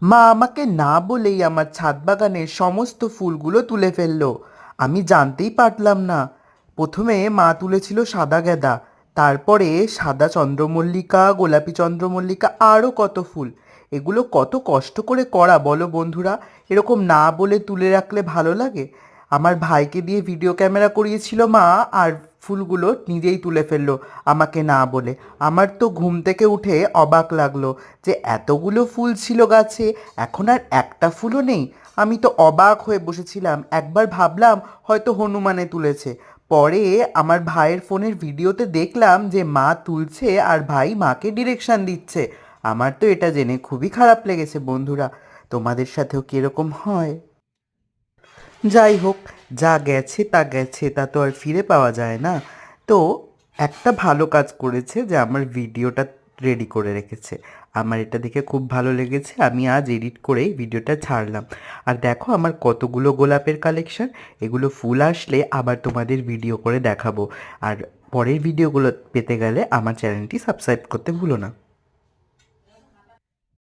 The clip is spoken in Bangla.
মা আমাকে না বলেই আমার ছাদ বাগানের সমস্ত ফুলগুলো তুলে ফেললো। আমি জানতেই পারলাম না। প্রথমে মা তুলেছিল সাদা গাঁদা, তারপরে সাদা চন্দ্রমল্লিকা, গোলাপি চন্দ্রমল্লিকা, আরও কত ফুল। এগুলো কত কষ্ট করে করা বলো বন্ধুরা। এরকম না বলে তুলে রাখলে ভালো লাগে? আমার ভাইকে দিয়ে ভিডিও ক্যামেরা করিয়েছিল মা, আর ফুলগুলো নিজেই তুলে ফেললো আমাকে না বলে। আমার তো ঘুম থেকে উঠে অবাক লাগলো যে এতগুলো ফুল ছিল গাছে, এখন আর একটা ফুলও নেই। আমি তো অবাক হয়ে বসেছিলাম, একবার ভাবলাম হয়তো হনুমানে তুলেছে। পরে আমার ভাইয়ের ফোনের ভিডিওতে দেখলাম যে মা তুলছে আর ভাই মাকে ডিরেকশন দিচ্ছে। আমার তো এটা জেনে খুবই খারাপ লেগেছে বন্ধুরা। তোমাদের সাথেও কি এরকম হয়? যাই হোক, যা গেছে তা গেছে, তা তো আর ফিরে পাওয়া যায় না। তো একটা ভালো কাজ করেছে যে আমার ভিডিওটা রেডি করে রেখেছে। আমার এটা দেখে খুব ভালো লেগেছে, আমি আজ এডিট করেই ভিডিওটা ছাড়লাম। আর দেখো আমার কতগুলো গোলাপের কালেকশন। এগুলো ফুল আসলে আবার তোমাদের ভিডিও করে দেখাবো। আর পরের ভিডিওগুলো পেতে গেলে আমার চ্যানেলটি সাবস্ক্রাইব করতে ভুলো না।